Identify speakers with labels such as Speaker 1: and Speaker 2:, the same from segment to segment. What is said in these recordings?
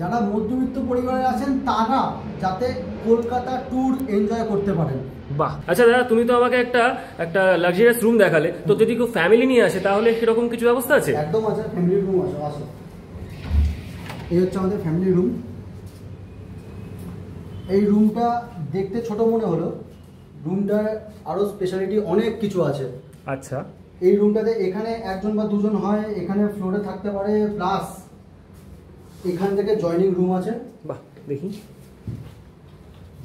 Speaker 1: যারা মধ্যবিত্ত পরিবারে আছেন তারা যাতে কলকাতা ট্যুর এনজয় করতে পারেন।
Speaker 2: বাহ, আচ্ছা দাদা, তুমি তো আমাকে একটা লাক্সারিয়াস রুম দেখালে, তো যদি কেউ ফ্যামিলি নিয়ে আসে তাহলে সেরকম কিছু ব্যবস্থা আছে?
Speaker 1: একদম আছে, ফ্যামিলি রুম আছে। আসো, এই হচ্ছে আমাদের ফ্যামিলি রুম। এই রুমটা দেখতে ছোট মনে হলো, রুমটার আরও স্পেশালিটি অনেক কিছু আছে।
Speaker 2: আচ্ছা,
Speaker 1: এই রুমটাতে এখানে একজন বা দুজন হয়, এখানে ফ্লোরে থাকতে পারে, প্লাস এখান থেকে জয়নিং রুম আছে।
Speaker 2: বাহ, দেখি,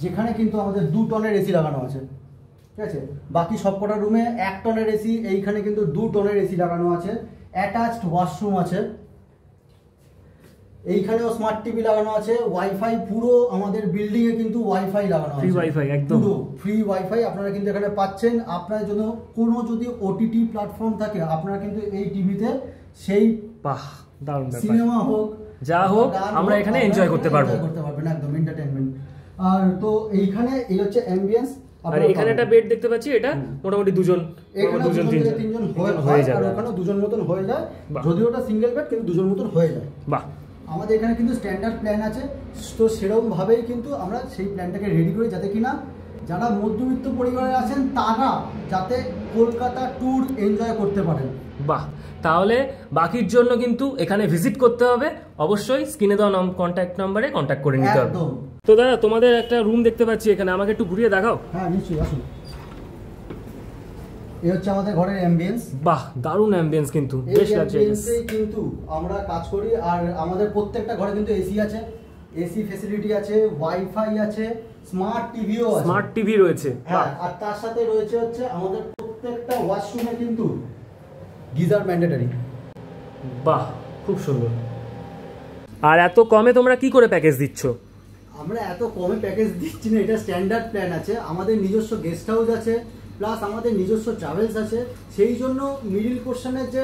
Speaker 1: যেখানে কিন্তু আমাদের 2 টনের এসি লাগানো আছে, ঠিক আছে। বাকি সবকটা রুমে 1 টনের এসি, এইখানে কিন্তু 2 টনের এসি লাগানো আছে। অ্যাটাচড ওয়াশরুম আছে, এইখানেও স্মার্ট টিভি লাগানো আছে। ওয়াইফাই পুরো আমাদের বিল্ডিং এ কিন্তু ওয়াইফাই লাগানো আছে,
Speaker 2: ফ্রি ওয়াইফাই, একদম
Speaker 1: পুরো ফ্রি ওয়াইফাই আপনারা কিন্তু এখানে পাচ্ছেন। আপনার জন্য কোনো যদি ওটিটি প্ল্যাটফর্ম থাকে, আপনারা কিন্তু এই টিভিতে সেই
Speaker 2: বাহ দারুণ ব্যাপার,
Speaker 1: সিনেমা হোক
Speaker 2: যা হোক আমরা এখানে এনজয় করতে পারবো,
Speaker 1: একদম এন্টারটেইনমেন্ট। আর তো এইখানে এই হচ্ছে অ্যাম্বিয়েন্স।
Speaker 2: আর এখানে একটা বেড দেখতে পাচ্ছি, এটা মোটামুটি দুজন
Speaker 1: তিনজন হয়ে যায়, আর ওখানে দুজন মতন হয়ে যায়, যদিও ওটা সিঙ্গেল বেড কিন্তু দুজন মতন হয়ে যায়।
Speaker 2: বাহ,
Speaker 1: আমাদের এখানে কিন্তু স্ট্যান্ডার্ড প্ল্যান আছে, তো সেরকমভাবেই কিন্তু আমরা সেই প্ল্যানটাকে রেডি করি, যাতে কিনা যারা মধ্যবিত্ত পরিবারে আছেন তারা যাতে কলকাতা ট্যুর এনজয় করতে পারেন।
Speaker 2: বাহ, তাহলে বাকির জন্য কিন্তু এখানে ভিজিট করতে হবে, অবশ্যই স্ক্রিনে দেওয়া কন্ট্যাক্ট নাম্বারে কন্ট্যাক্ট করে নিতে হবে। তো দাদা, তোমাদের একটা রুম দেখতে পাচ্ছি এখানে, আমাকে একটু ঘুরিয়ে দেখাও।
Speaker 1: হ্যাঁ নিশ্চয়ই, আসুন। এই হচ্ছে আমাদের ঘরের অ্যাম্বিয়েন্স।
Speaker 2: বাহ, দারুণ অ্যাম্বিয়েন্স, কিন্তু বেশ লাক্সারিয়াস
Speaker 1: কিন্তু আমরা কাজ করি। আর আমাদের প্রত্যেকটা ঘরে কিন্তু এসি আছে, এসি ফ্যাসিলিটি আছে, ওয়াইফাই আছে, স্মার্ট টিভিও আছে,
Speaker 2: স্মার্ট টিভি রয়েছে।
Speaker 1: হ্যাঁ, আর তার সাথে রয়েছে হচ্ছে আমাদের প্রত্যেকটা ওয়াশরুমে কিন্তু গিজার ম্যান্ডেটরি।
Speaker 2: বাহ, খুব সুন্দর। আর এত কমে তোমরা কি করে প্যাকেজ দিচ্ছ?
Speaker 1: আমরা এত কমে প্যাকেজ দিচ্ছি না, এটা স্ট্যান্ডার্ড প্ল্যান আছে। আমাদের নিজস্ব গেস্ট হাউস আছে, প্লাস আমাদের নিজস্ব ট্রাভেলস আছে, সেই জন্য মিডিল পোর্শনের যে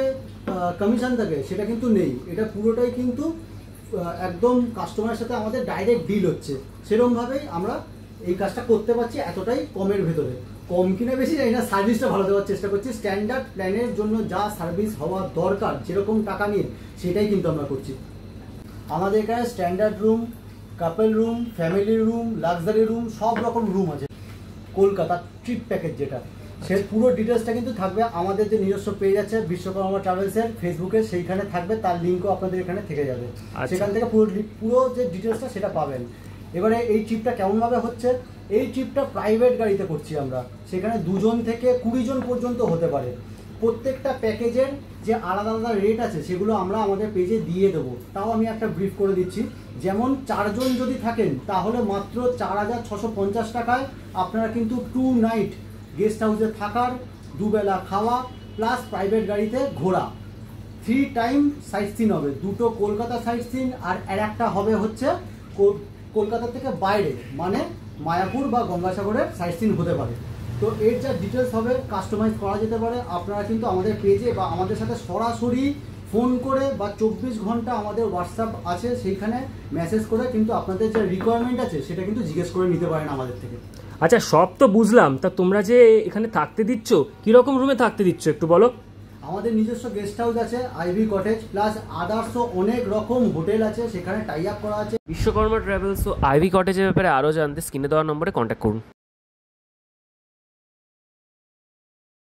Speaker 1: কমিশন থাকে সেটা কিন্তু নেই। এটা পুরোটাই কিন্তু একদম কাস্টমারের সাথে আমাদের ডাইরেক্ট ডিল হচ্ছে, সেরকমভাবেই আমরা এই কাজটা করতে পারছি এতটাই কমের ভেতরে। কম কিনা বেশি জানি না, সার্ভিসটা ভালো দেওয়ার চেষ্টা করছি। স্ট্যান্ডার্ড প্ল্যানের জন্য যা সার্ভিস হওয়া দরকার, যেরকম টাকা নিয়ে, সেটাই কিন্তু আমরা করছি। আমাদের এখানে স্ট্যান্ডার্ড রুম, কাপল room, family room, luxury room, সব রকম রুম আছে। কলকাতা ট্রিপ প্যাকেজ যেটা, সে পুরো ডিটেলসটা কিন্তু থাকবে আমাদের যে নিজস্ব পেজ আছে বিশ্বকর্মা ট্রাভেলসের ফেসবুকে, সেইখানে থাকবে, তার লিঙ্কও আপনাদের এখানে থেকে যাবে। সেখান থেকে পুরো যে ডিটেলসটা সেটা পাবেন। এবারে এই ট্রিপটা কেমনভাবে হচ্ছে, এই ট্রিপটা প্রাইভেট গাড়িতে করছি আমরা, সেখানে 2 জন থেকে 20 জন পর্যন্ত হতে পারে। প্রত্যেকটা প্যাকেজের যে আলাদা আলাদা রেট আছে সেগুলো আমরা আমাদের পেজে দিয়ে দেবো। তাও আমি একটা ব্রিফ করে দিচ্ছি। যেমন 4 জন যদি থাকেন তাহলে মাত্র 4,650 টাকায় আপনারা কিন্তু 2 নাইট গেস্ট হাউসে থাকার, 2 বেলা খাওয়া, প্লাস প্রাইভেট গাড়িতে ঘোরা, 3 টাইম সাইট সিন হবে। 2টো কলকাতা সাইট সিন আর একটা হবে হচ্ছে কলকাতা থেকে বাইরে, মানে মায়াপুর বা গঙ্গাসাগরের সাইট সিন হতে পারে। তো এর যা ডিটেলস হবে কাস্টমাইজ করা যেতে পারে। আপনারা কিন্তু আমাদের পেজে বা আমাদের সাথে সরাসরি ফোন করে বা 24 ঘন্টা আমাদের হোয়াটসঅ্যাপ আছে, সেইখানে মেসেজ করে কিন্তু আপনাদের যে রিকোয়ারমেন্ট আছে সেটা কিন্তু জিজ্ঞেস করে নিতে পারেন আমাদের থেকে।
Speaker 2: আচ্ছা, সব তো বুঝলাম, তা তোমরা যে এখানে থাকতে দিচ্ছ, কিরকম রুমে থাকতে দিচ্ছ একটু বলো।
Speaker 1: আমাদের নিজস্ব গেস্ট হাউস আছে, আইভি কটেজ, প্লাস আদার্সও অনেক রকম হোটেল আছে, সেখানে টাই আপ করা আছে।
Speaker 2: বিশ্বকর্মা ট্রাভেলস ও আইভি কটেজের ব্যাপারে আরও জানতে স্ক্রিনে দেওয়া নম্বরে কন্ট্যাক্ট করুন।